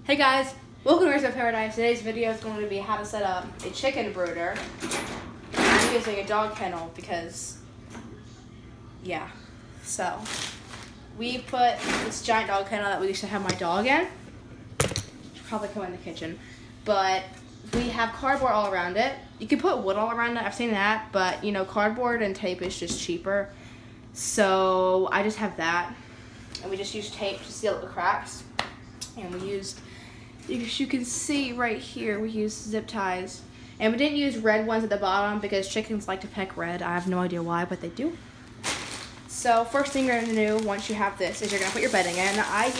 Hey guys, welcome to Raising Paradise. Today's video is going to be how to set up a chicken brooder. I'm using a dog kennel because, yeah. So, we put this giant dog kennel that we used to have my dog in. Should probably come in the kitchen. But we have cardboard all around it. You can put wood all around it, I've seen that. But, you know, cardboard and tape is just cheaper. So, I just have that. And we just use tape to seal up the cracks. And we used, as you can see right here, we used zip ties. And we didn't use red ones at the bottom because chickens like to peck red. I have no idea why, but they do. So first thing you're gonna do once you have this is you're gonna put your bedding in. I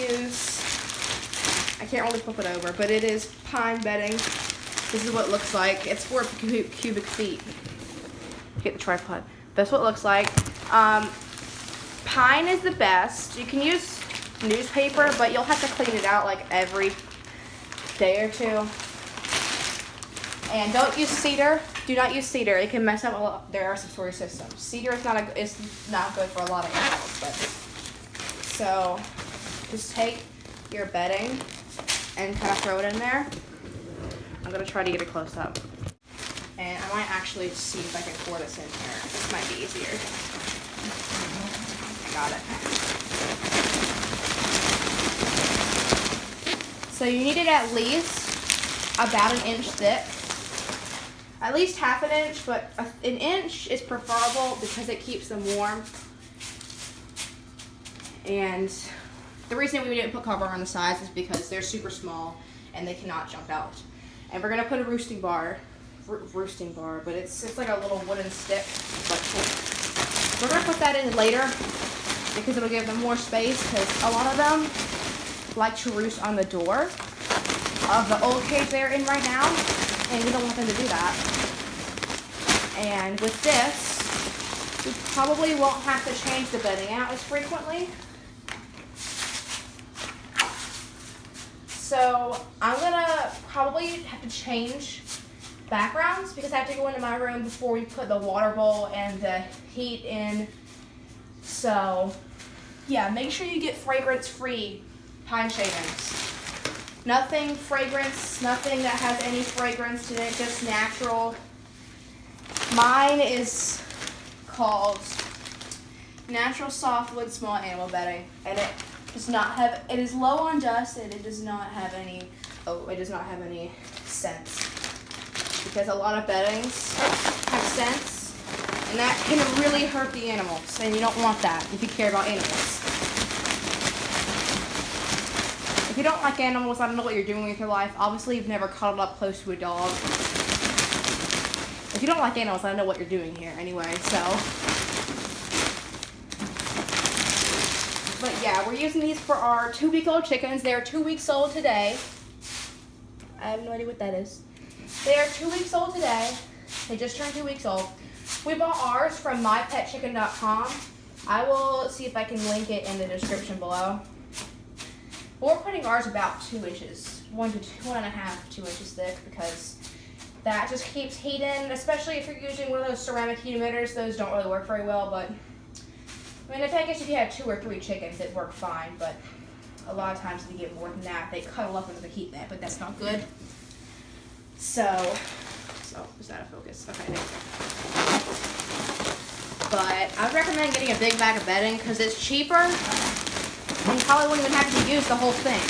can't really flip it over, but it is pine bedding. This is what it looks like. It's 4 cubic feet. Get the tripod. That's what it looks like. Pine is the best. You can use newspaper, but you'll have to clean it out like every day or two. And don't use cedar. Do not use cedar. It can mess up a lot their respiratory system. Cedar is not good for a lot of animals. But so just take your bedding and kind of throw it in there. I'm gonna try to get a close up, and I might actually see if I can pour this in here. This might be easier. I got it. So you need it at least about 1 inch thick. At least half an inch, but 1 inch is preferable because it keeps them warm. And the reason we didn't put cardboard on the sides is because they're super small and they cannot jump out. And we're gonna put a roosting bar, but it's like a little wooden stick. But we're gonna put that in later because it'll give them more space, because a lot of them like to roost on the door of the old cage they're in right now, and we don't want them to do that. And with this, we probably won't have to change the bedding out as frequently. So I'm gonna probably have to change backgrounds because I have to go into my room before we put the water bowl and the heat in. So yeah, make sure you get fragrance-free pine shavings. Nothing fragrance, nothing that has any fragrance in it, just natural. Mine is called Natural Softwood Small Animal Bedding, and it does not have, it is low on dust, and it does not have any, scents. Because a lot of beddings have scents, and that can really hurt the animals, and you don't want that if you care about animals. If you don't like animals, I don't know what you're doing with your life. Obviously, you've never cuddled up close to a dog. If you don't like animals, I don't know what you're doing here anyway, so. But yeah, we're using these for our 2-week-old chickens. They are 2 weeks old today. I have no idea what that is. They are 2 weeks old today. They just turned 2 weeks old. We bought ours from mypetchicken.com. I will see if I can link it in the description below. We're putting ours about 2 inches, 1.5 to 2 inches thick, because that just keeps heat in, especially if you're using one of those ceramic heat emitters. Those don't really work very well, but I mean, I guess if you have 2 or 3 chickens, it'd work fine, but a lot of times if you get more than that, they cuddle up into the heat net, but that's not good. So is that a focus? Okay, there you go. But I would recommend getting a big bag of bedding because it's cheaper. And you probably wouldn't even have to use the whole thing.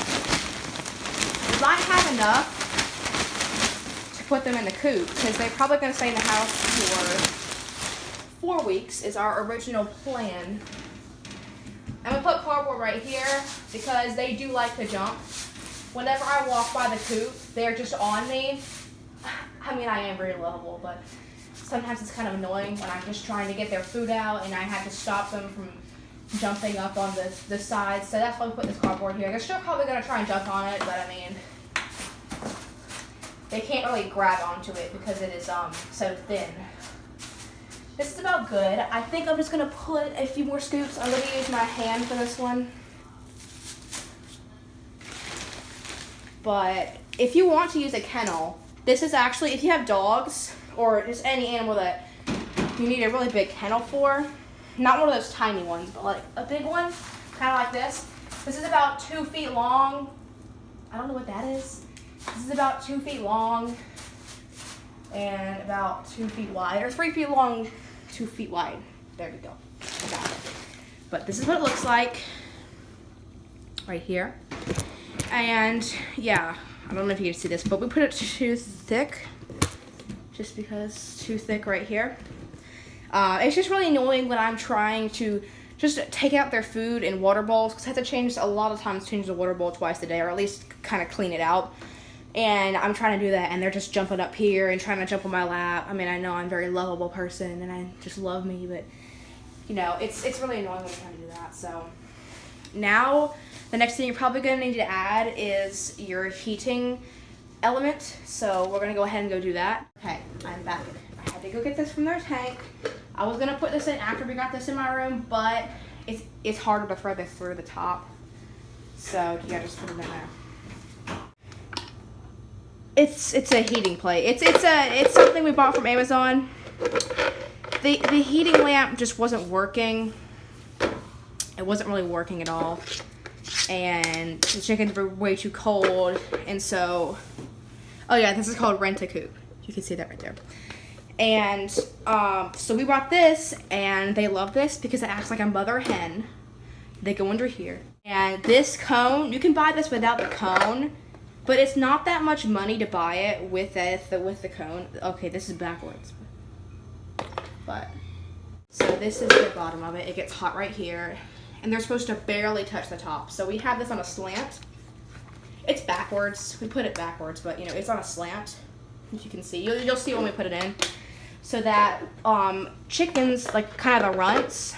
You might have enough to put them in the coop because they're probably going to stay in the house for 4 weeks is our original plan. And we put cardboard right here because they do like to jump. Whenever I walk by the coop, they're just on me. I mean, I am very lovable, but sometimes it's kind of annoying when I'm just trying to get their food out and I have to stop them from jumping up on the sides, so that's why we put this cardboard here. They're still probably going to try and jump on it, but I mean, they can't really grab onto it because it is so thin. This is about good. I think I'm just going to put a few more scoops. I'm going to use my hand for this one. But if you want to use a kennel, this is actually, if you have dogs or just any animal that you need a really big kennel for, not one of those tiny ones, but like a big one, kind of like this. This is about 2 feet long I don't know what that is. This is about 2 feet long and about 2 feet wide, or 3 feet long, 2 feet wide. There we go. I got it. But this is what it looks like right here. And yeah, I don't know if you can see this, but we put it too thick, just because it's too thick right here. It's just really annoying when I'm trying to just take out their food in water bowls, because I have to change, a lot of times change the water bowl twice a day, or at least kind of clean it out. And I'm trying to do that, and they're just jumping up here and trying to jump on my lap. I mean, I know I'm a very lovable person, and I just love me, but you know, it's really annoying when I'm trying to do that. So now the next thing you're probably going to need to add is your heating element. So we're going to go ahead and go do that. Okay, I'm back. I had to go get this from their tank. I was going to put this in after we got this in my room, but it's harder to thread this through the top. So yeah, just put it in there. It's a heating plate. It's something we bought from Amazon. The heating lamp just wasn't working. It wasn't really working at all. And the chickens were way too cold. And so, oh yeah, this is called Rent-A-Coop. You can see that right there. And so we bought this, and they love this because it acts like a mother hen. They go under here. And this cone, you can buy this without the cone, but it's not that much money to buy it with the cone. Okay, this is backwards. But so this is the bottom of it. It gets hot right here, and they're supposed to barely touch the top. So we have this on a slant. It's backwards. We put it backwards, but you know, it's on a slant. If you can see, you'll see when we put it in, so that chickens, like kind of the runts,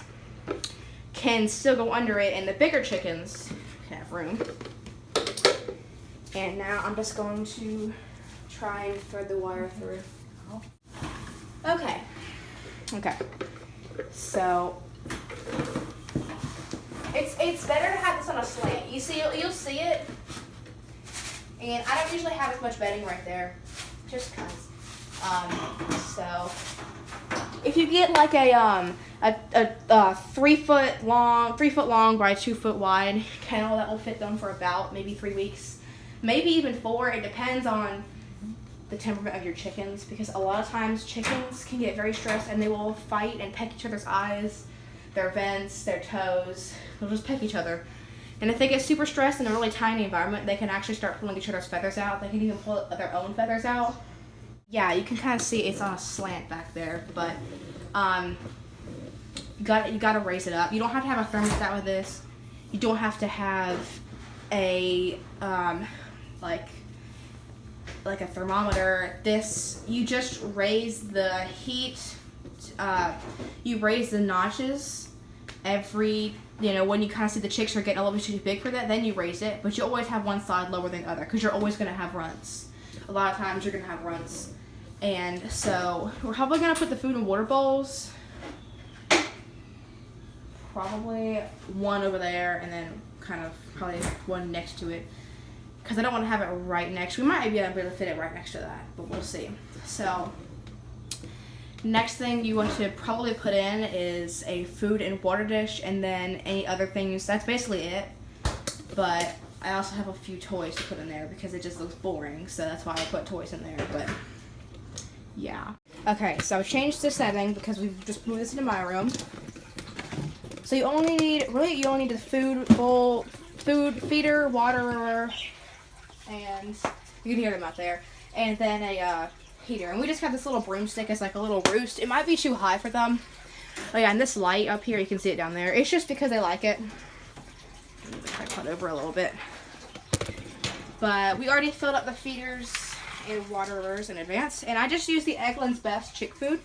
can still go under it, and the bigger chickens have room. And now I'm just going to try and thread the wire through. Okay. Okay. So it's better to have this on a slant. You see, you'll see it. And I don't usually have as much bedding right there, just cause. So if you get like a 3 foot long by 2 foot wide kennel, that will fit them for about maybe 3 weeks, maybe even 4. It depends on the temperament of your chickens, because a lot of times chickens can get very stressed and they will fight and peck each other's eyes, their vents, their toes. They'll just peck each other. And if they get super stressed in a really tiny environment, they can actually start pulling each other's feathers out. They can even pull their own feathers out. Yeah, you can kind of see it's on a slant back there, but you gotta raise it up. You don't have to have a thermostat with this. You don't have to have a like a thermometer. This, you just raise the heat. You raise the notches every, when you kind of see the chicks are getting a little bit too big for that, then you raise it. But you always have one side lower than the other, because you're always going to have runts. A lot of times you're going to have runts. And so we're probably going to put the food in water bowls. Probably one over there, and then kind of probably one next to it, because I don't want to have it right next. We might be able to fit it right next to that, but we'll see. So next thing you want to probably put in is a food and water dish, and then any other things. That's basically it. But I also have a few toys to put in there because it just looks boring, so that's why I put toys in there. But yeah. Okay, so I changed the setting because we've just moved this into my room. So you only need the food bowl, food feeder, waterer, and you can hear them out there, and then a heater. And we just have this little broomstick as like a little roost. It might be too high for them. Oh yeah, and this light up here, you can see it down there. It's just because they like it. Move the tripod over a little bit. But we already filled up the feeders and waterers in advance, and I just used the Eggland's Best chick food.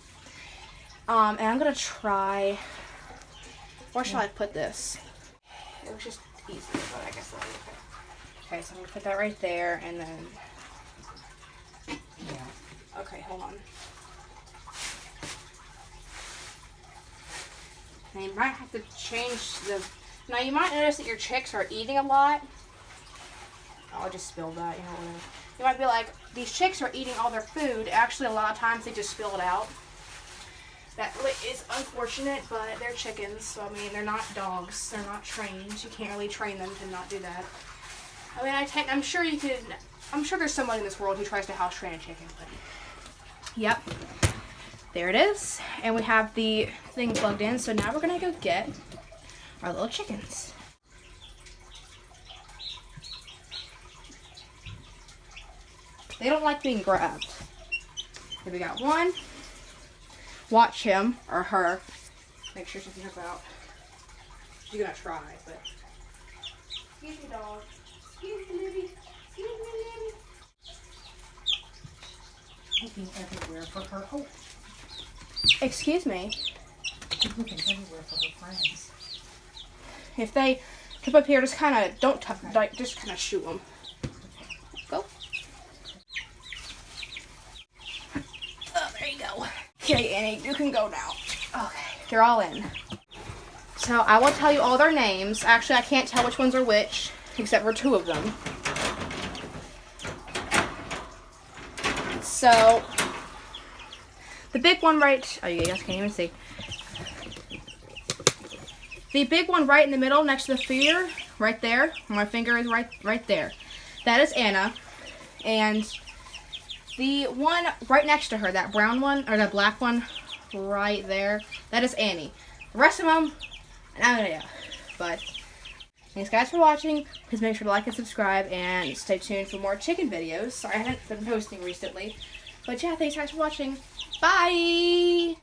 And I'm gonna try. Where should I put this? It was just easy, but I guess okay, so I'm gonna put that right there, and then yeah. Okay, hold on. Now you might have to change the. Now you might notice that your chicks are eating a lot. Oh, I'll just spill that, whatever. You might be like, these chicks are eating all their food. Actually, a lot of times they just spill it out. That is unfortunate, but they're chickens, so I mean, they're not dogs. They're not trained. You can't really train them to not do that. I mean, I'm sure you could. I'm sure there's someone in this world who tries to house train a chicken. But yep, there it is, and we have the thing plugged in. So now we're gonna go get our little chickens. They don't like being grabbed. Here we got one. Watch him or her. Make sure she can help out. She's gonna try, but. Excuse me, dog. Excuse me, Libby. Excuse me, Libby. Looking everywhere for her. Oh, Excuse me. she's looking everywhere for her friends. If they come up here, just kind of don't touch, like, just kind of shoot them. Go. Oh, there you go. Okay, Annie, you can go now. Okay, they're all in. So I will tell you all their names. Actually, I can't tell which ones are which, except for two of them. So the big one right, oh, you guys can't even see. The big one right in the middle next to the feeder, right there, my finger is right there. That is Anna. And the one right next to her, that brown one, or the black one right there, that is Annie. The rest of them, I don't know. But thanks guys for watching. Please make sure to like and subscribe and stay tuned for more chicken videos. Sorry I haven't been posting recently. But yeah, thanks guys for watching. Bye!